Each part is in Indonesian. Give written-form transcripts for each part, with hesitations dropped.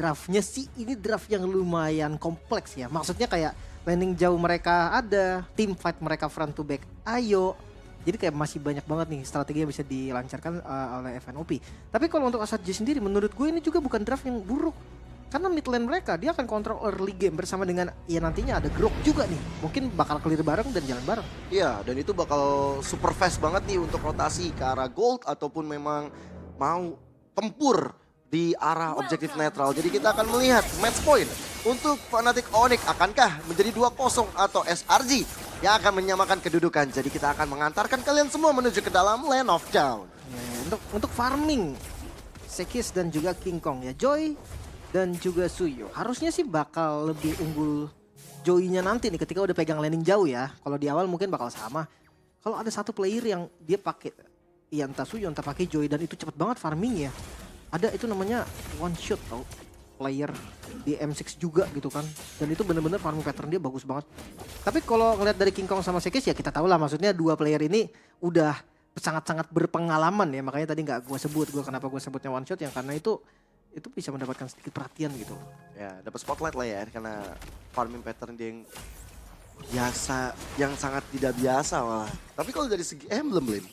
draftnya sih ini draft yang lumayan kompleks ya. Maksudnya kayak landing jauh mereka ada, team fight mereka front to back ayo. Jadi kayak masih banyak banget nih strategi yang bisa dilancarkan oleh FNOP. Tapi kalau untuk Asad J sendiri menurut gue ini juga bukan draft yang buruk. Karena mid lane mereka dia akan kontrol early game bersama dengan ya nantinya ada Grok juga nih. Mungkin bakal clear bareng dan jalan bareng. Iya, dan itu bakal super fast banget nih untuk rotasi ke arah gold ataupun memang mau tempur di arah objektif netral. Jadi kita akan melihat match point untuk Fnatic Onyx akankah menjadi 2-0 atau SRG yang akan menyamakan kedudukan. Jadi kita akan mengantarkan kalian semua menuju ke dalam Land of Dawn. Ya, untuk farming Sekis dan juga King Kong ya, Joy dan juga Suyo harusnya sih bakal lebih unggul Joy-nya nanti nih ketika udah pegang landing jauh ya. Kalau di awal mungkin bakal sama. Kalau ada satu player yang dia pakai ya entah Suyo entah pakai Joy dan itu cepet banget farming ya. Ada itu namanya one shot tau, player di M6 juga gitu kan. Dan itu bener-bener farming pattern dia bagus banget. Tapi kalau ngeliat dari King Kong sama Sekis ya kita tahu lah maksudnya dua player ini udah sangat-sangat berpengalaman ya. Makanya tadi nggak gue sebut, kenapa gue sebutnya one shot yang karena itu bisa mendapatkan sedikit perhatian gitu. Ya, dapat spotlight lah ya karena farming pattern dia yang biasa, yang sangat tidak biasa malah. Tapi kalau dari segi emblem, Lim,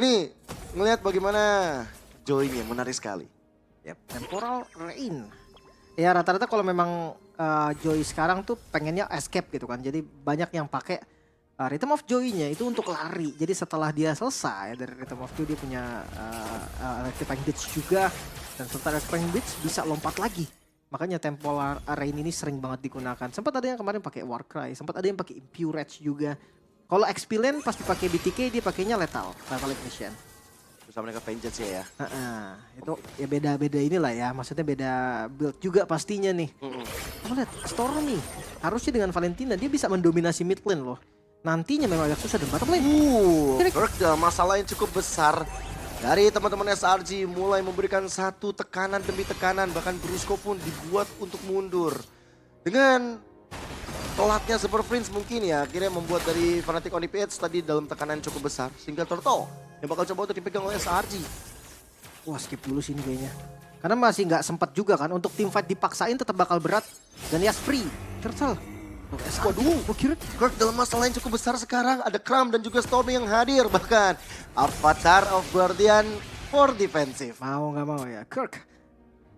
ini ngelihat bagaimana Joy-nya menarik sekali. Yep, Temporal Rain. Ya rata-rata kalau memang Joy sekarang tuh pengennya escape gitu kan. Jadi banyak yang pakai Rhythm of Joy-nya itu untuk lari. Jadi setelah dia selesai dari Rhythm of Joy dia punya Electrifying Blitz juga. Dan setelah Electrifying Blitz bisa lompat lagi. Makanya Temporal Rain ini sering banget digunakan. Sempat ada yang kemarin pakai Warcry, sempat ada yang pakai Impure Edge juga. Kalau XP Lane pas dipakai BTK dia pakainya Lethal Ignition. Bersama mereka Vengeance ya. Itu ya beda-beda inilah ya, maksudnya beda build juga pastinya nih. Kamu lihat Stormy harusnya dengan Valentina dia bisa mendominasi mid lane loh. Nantinya memang agak susah dan bottom lane. Kirk masalah yang cukup besar dari teman-teman SRG mulai memberikan satu tekanan demi tekanan, bahkan Brusco pun dibuat untuk mundur. Dengan telatnya Super Prince mungkin ya akhirnya membuat dari Fnatic Onyx tadi dalam tekanan cukup besar sehingga Turtle yang bakal coba untuk dipegang oleh SRG. Wah skip dulu sini kayaknya. Karena masih nggak sempat juga kan untuk team fight dipaksain tetap bakal berat. Dan Yas free, Turtle. Waduh, kira Kirk dalam masalah yang cukup besar sekarang. Ada Cram dan juga Stormy yang hadir. Bahkan Avatar of Guardian for defensive. Mau nggak mau ya Kirk.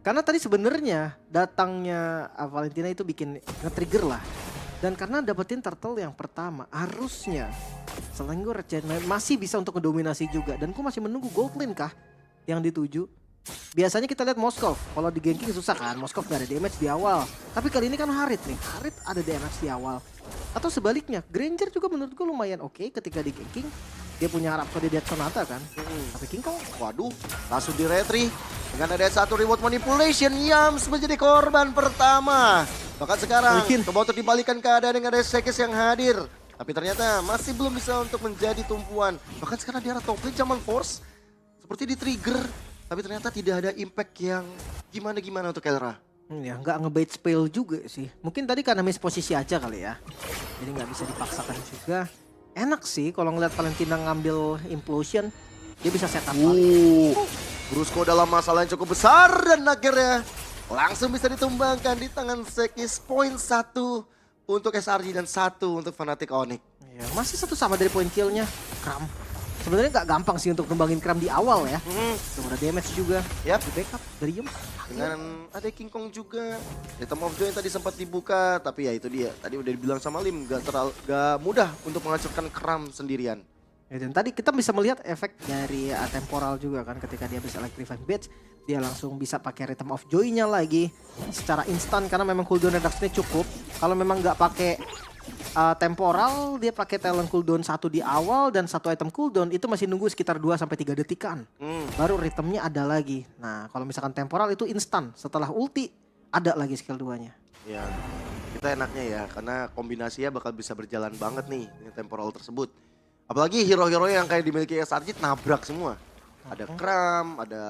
Karena tadi sebenarnya datangnya Valentina itu bikin nge-trigger lah. Dan karena dapetin turtle yang pertama harusnya selain gue masih bisa untuk mendominasi juga. Dan gue masih menunggu gold lane kah yang dituju. Biasanya kita lihat Moskov, kalau di ganking susah kan, Moskov gak ada damage di awal. Tapi kali ini kan Harit nih, Harit ada damage di awal. Atau sebaliknya, Granger juga menurut gue lumayan oke ketika di ganking. Dia punya Rhapsody Death Sonata kan. Tapi King Kong, waduh, langsung di retry. Dengan ada satu remote manipulation, Yams menjadi korban pertama. Bahkan sekarang, coba untuk dibalikan keadaan dengan ada Sekis yang hadir. Tapi ternyata masih belum bisa untuk menjadi tumpuan. Bahkan sekarang dia top lane zaman Force. Seperti di trigger. Tapi ternyata tidak ada impact yang gimana-gimana untuk Elra. Ya nggak ngebait spell juga sih. Mungkin tadi karena miss posisi aja kali ya. Jadi nggak bisa dipaksakan juga. Enak sih kalau ngeliat Valentina ngambil Implosion. Dia bisa setup. Brusco dalam masalah yang cukup besar dan akhirnya langsung bisa ditumbangkan di tangan Sekis. Poin 1 untuk SRG dan 1 untuk Fnatic Onyx. Ya, masih satu sama dari poin killnya. Kram. Sebenarnya nggak gampang sih untuk numbangin Kram di awal ya. Udah ada damage juga. Yap. Di backup dari Yum. Dengan ada King Kong juga. Rhythm of Joy yang tadi sempat dibuka. Tapi ya itu dia. Tadi udah dibilang sama Lim. Gak mudah untuk menghancurkan Kram sendirian. Ya, dan tadi kita bisa melihat efek dari temporal juga kan. Ketika dia bisa Electrifying Blitz. Dia langsung bisa pakai Rhythm of Joy-nya lagi. Secara instan karena memang cooldown reduction-nya cukup. Kalau memang nggak pakai temporal, dia pakai talent cooldown 1 di awal dan 1 item cooldown itu masih nunggu sekitar 2-3 detikan. Baru ritmenya ada lagi. Nah, kalau misalkan temporal itu instan. Setelah ulti ada lagi skill 2-nya. Ya, kita enaknya ya karena kombinasinya bakal bisa berjalan banget nih dengan temporal tersebut. Apalagi hero-hero yang kayak dimiliki SRG nabrak semua. Ada Kram, ada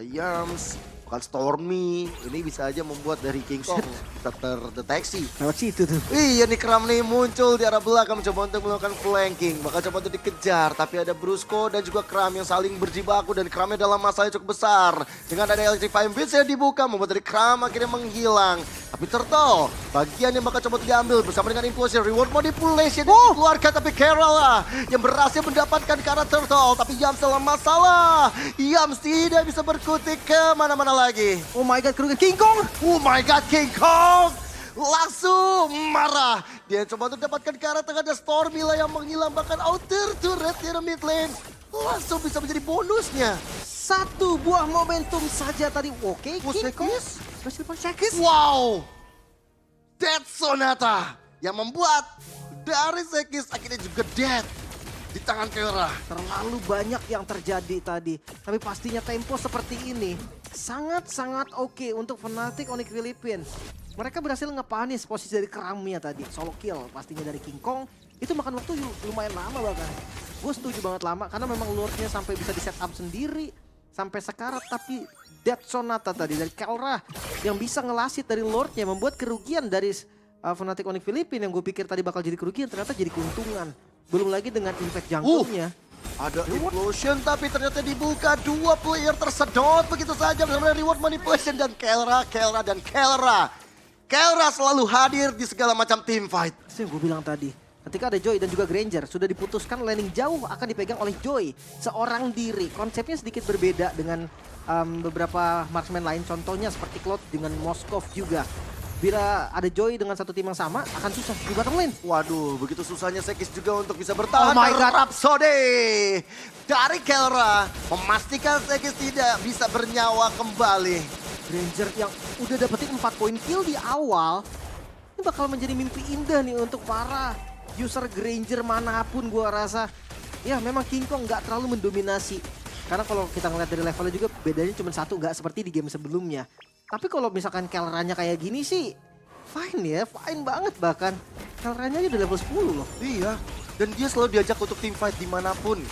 Yams, Bukan Stormy, ini bisa aja membuat dari King Kong bisa terdeteksi. Lewat situ tuh. Iya nih Kram nih muncul di arah belakang mencoba untuk melakukan flanking. Bakal coba untuk dikejar tapi ada Brusco dan juga Kram yang saling berjibaku dan Kramnya dalam masalah yang cukup besar. Dengan ada Electrifying Blitz yang dibuka membuat dari Kram akhirnya menghilang. Tapi Turtle bagian yang bakal coba diambil bersama dengan Implosion. Reward Manipulation yang dikeluarkan tapi Kerala yang berhasil mendapatkan ke arah Turtle. Tapi Yams dalam masalah. Yams tidak bisa berkutik kemana-mana lagi. Oh my god, kerugian King Kong. Oh my god, King Kong langsung marah. Dia coba untuk dapatkan ke arah tengah, ada Stormy lah yang menghilang. Bahkan outer turret di mid lane langsung bisa menjadi bonusnya. Satu buah momentum saja tadi. Oke, King Kong. Sekis. Special for Sekis. Wow, Dead Sonata yang membuat dari Sekis akhirnya juga dead di tangan Keora. Terlalu banyak yang terjadi tadi. Tapi pastinya tempo seperti ini sangat-sangat oke untuk Fnatic Onyx Philippines. Mereka berhasil ngepanis posisi dari Kramnya tadi. Solo kill pastinya dari King Kong. Itu makan waktu lumayan lama bahkan. Gue setuju banget lama karena memang lordnya sampai bisa di setup sendiri. Sampai sekarat, tapi Death Sonata tadi dari Keora yang bisa ngelasit dari lordnya membuat kerugian dari Fnatic Onyx Philippines yang gue pikir tadi bakal jadi kerugian ternyata jadi keuntungan. Belum lagi dengan impact jangkauannya. Ada Implosion tapi ternyata dibuka, dua player tersedot begitu saja bersama Reward Manipulation dan Keora. Keora selalu hadir di segala macam team fight. Itu yang gue bilang tadi. Ketika ada Joy dan juga Granger, sudah diputuskan laning jauh akan dipegang oleh Joy. Seorang diri, konsepnya sedikit berbeda dengan beberapa marksman lain. Contohnya seperti Cloud dengan Moskov juga. Bila ada Joy dengan satu tim yang sama, akan susah di bottom lane. Waduh, begitu susahnya Sekis juga untuk bisa bertahan. Oh my god. Rhapsody dari Keora memastikan Sekis tidak bisa bernyawa kembali. Granger yang udah dapetin 4 poin kill di awal, ini bakal menjadi mimpi indah nih untuk para user Granger manapun gua rasa. Ya memang King Kong nggak terlalu mendominasi. Karena kalau kita ngeliat dari levelnya juga bedanya cuma satu, nggak seperti di game sebelumnya. Tapi kalau misalkan Kelranya kayak gini sih fine ya, fine banget bahkan. Kelranya aja udah level 10 loh. Iya, dan dia selalu diajak untuk team fight dimanapun.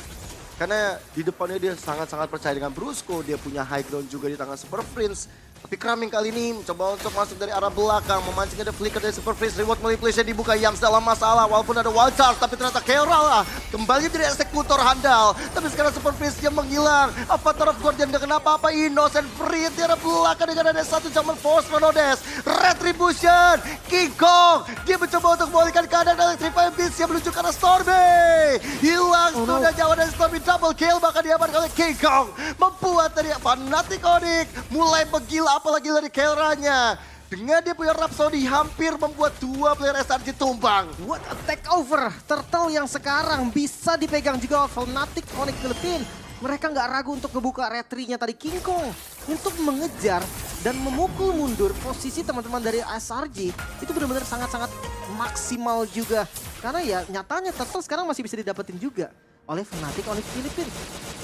Karena di depannya dia sangat-sangat percaya dengan Brusco, dia punya high ground juga di tangan Super Prince. Tapi Kraming kali ini mencoba untuk masuk dari arah belakang, memancing ada flicker dari Super Prince. Reward Manipulation dibuka, Yams dalam masalah walaupun ada wild charge, tapi ternyata Keora lah kembali dari eksekutor handal. Tapi sekarang Super Prince dia menghilang. Avatar of Guardian gak kenapa apa, Innocent free di arah belakang dengan ada satu zaman Force Ronodes. Retribution, King Kong, dia mencoba untuk memulihkan keadaan Electrifying Beast yang menuju ke arah Stormy. Hilang sudah jauh dari Stormy, double kill bahkan diamankan oleh King Kong. Membuat dari Fnatic Onyx mulai menggila, apalagi dari Keoranya. Dengan dia punya Rhapsody hampir membuat dua player SRG tumbang. What a takeover. Turtle yang sekarang bisa dipegang juga oleh Fnatic Onyx Philippines. Mereka nggak ragu untuk ngebuka retry-nya tadi King Kong. Untuk mengejar dan memukul mundur posisi teman-teman dari SRG. Itu benar-benar sangat-sangat maksimal juga. Karena ya nyatanya Turtle sekarang masih bisa didapetin juga oleh Fnatic Onyx Philippines.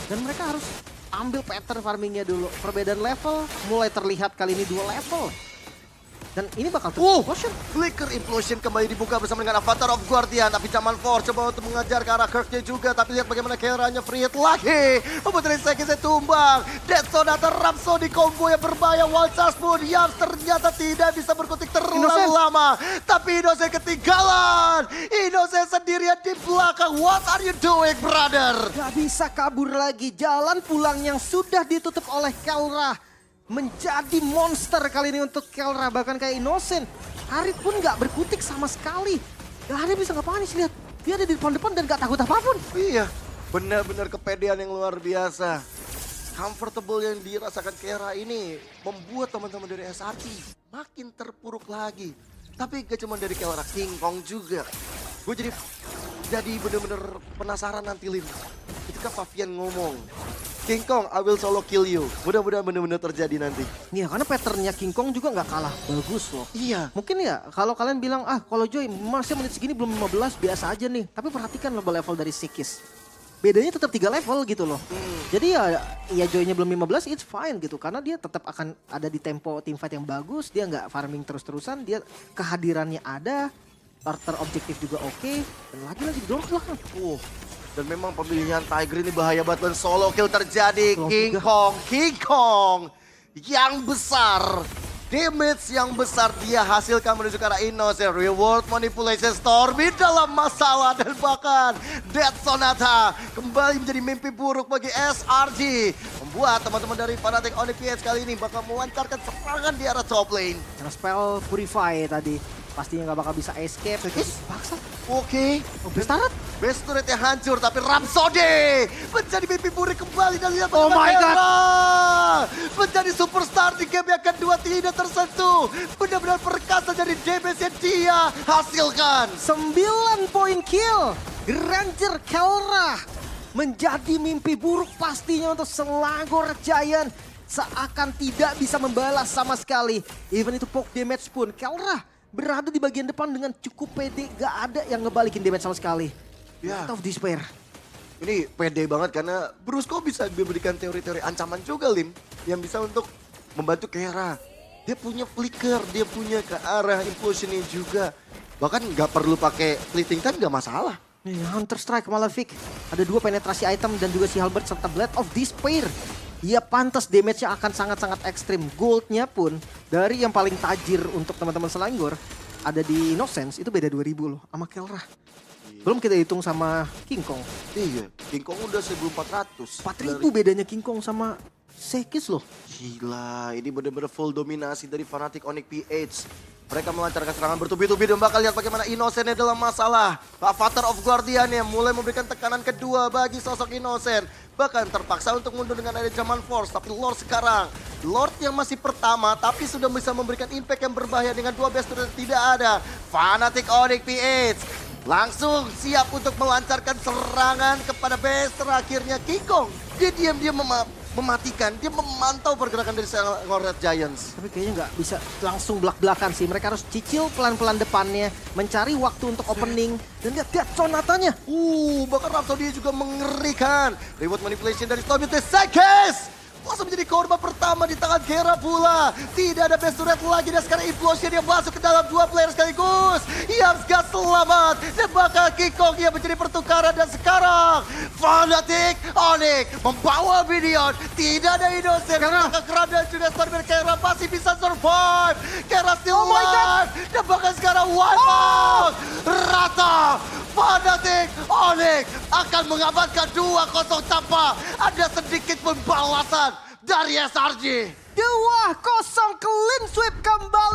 Dan mereka harus ambil pattern farmingnya dulu. Perbedaan level mulai terlihat kali ini 2 level. Dan ini bakal Implosion. Flicker Implosion kembali dibuka bersama dengan Avatar of Guardian. Tapi zaman Force coba untuk mengejar ke arah Kirknya juga. Tapi lihat bagaimana Keoranya free hit lagi. Membuat dari Sekisnya tumbang. Death Sonata Rhapsody combo yang berbahaya. Wild Charge pun yang ternyata tidak bisa berkutik terlalu lama. Tapi Innocent ketinggalan. Innocent sendirian di belakang. What are you doing, brother? Gak bisa kabur lagi. Jalan pulang yang sudah ditutup oleh Keora menjadi monster kali ini untuk Keora. Bahkan kayak Innocent, Harit pun gak berkutik sama sekali. Harit bisa gak panis, lihat. Dia ada di depan-depan dan gak takut apapun. Iya, benar-benar kepedean yang luar biasa. Comfortable yang dirasakan Keora ini membuat teman-teman dari SRT makin terpuruk lagi. Tapi gak cuma dari Keora, King Kong juga. Gue jadi benar-benar penasaran nanti Lim. Ketika Fabian ngomong, King Kong, I will solo kill you. Mudah-mudahan benar-benar terjadi nanti. Iya, karena patternnya King Kong juga nggak kalah bagus loh. Iya. Mungkin ya kalau kalian bilang, kalau Joy masih menit segini belum 15 biasa aja nih. Tapi perhatikan level dari Sekis. Bedanya tetap 3 level gitu loh. Jadi ya Joy-nya belum 15, it's fine gitu. Karena dia tetap akan ada di tempo teamfight yang bagus. Dia nggak farming terus-terusan. Dia kehadirannya ada. Starter objektif juga oke. Dan lagi-lagi dorong ke belakang. Dan memang pemilihan Tiger ini bahaya banget dan solo kill terjadi. Solo King juga. Kong yang besar. Damage yang besar dia hasilkan menuju ke arah Innocent. Reward manipulation Stormy dalam masalah. Dan bahkan Death Sonata kembali menjadi mimpi buruk bagi SRG. Membuat teman-teman dari Fnatic Onyx PH kali ini bakal melancarkan serangan di arah top lane. Karena spell Purify tadi pastinya nggak bakal bisa escape. Paksa. Oke. Bestarat. Best turretnya hancur tapi Rhapsody menjadi mimpi buruk kembali dan lihat Oh my God. menjadi superstar di game yang kedua tidak tersentuh. Benar-benar perkasa dari damage yang dia hasilkan. 9 poin kill. Granger Kelra menjadi mimpi buruk pastinya untuk Selangor Giant. Seakan tidak bisa membalas sama sekali. Even itu poke damage pun Kelra berada di bagian depan dengan cukup pede. Gak ada yang ngebalikin damage sama sekali. Ya. Out of despair. Ini pede banget karena Brusco bisa memberikan teori-teori ancaman juga Lim. Yang bisa untuk membantu Kera. Dia punya flicker, dia punya ke arah implosionnya juga. Bahkan nggak perlu pakai fleeting time nggak masalah. Hunter Strike Malefic. Ada 2 penetrasi item dan juga si Halberd serta Blade of Despair. Ia pantas damage-nya akan sangat-sangat ekstrim. Gold-nya pun dari yang paling tajir untuk teman-teman Selangor ada di Innocence itu beda 2000 loh sama Kelra. Belum kita hitung sama King Kong. Iya, King Kong udah 1400. 4000 bedanya King Kong sama Sekis loh. Gila, ini benar-benar full dominasi dari Fnatic Onyx PH. Mereka melancarkan serangan bertubi-tubi dan bakal lihat bagaimana Innocent dalam masalah. Avatar of Guardian yang mulai memberikan tekanan kedua bagi sosok Innocent. Bahkan terpaksa untuk mundur dengan ada Zaman Force. Tapi Lord sekarang, Lord yang masih pertama tapi sudah bisa memberikan impact yang berbahaya dengan 2 best turret tidak ada. Fnatic Onyx PH langsung siap untuk melancarkan serangan kepada base terakhirnya King Kong. Dia diam-diam mematikan, dia memantau pergerakan dari Selangor Giants. Tapi kayaknya nggak bisa langsung belak-belakan sih. Mereka harus cicil pelan-pelan depannya. Mencari waktu untuk opening. Dan lihat sonatanya. Bahkan Rhapsody juga mengerikan. Reward manipulation dari Stormy Sekes langsung menjadi korban pertama di tangan Kera pula. Tidak ada best turret lagi dan sekarang implosion yang masuk ke dalam 2 player sekaligus. Yams gak selamat dan bakal King Kong yang menjadi pertukaran dan sekarang Fnatic Onyx membawa Minion. Tidak ada Innocent. Maka Kera dan juga Stormy Kera masih bisa survive. Kera still alive dan bahkan sekarang wipe out. Rata. Fnatic Onyx akan mengamankan 2-0 tanpa ada sedikit pembalasan dari SRG. 2-0 clean sweep kembali.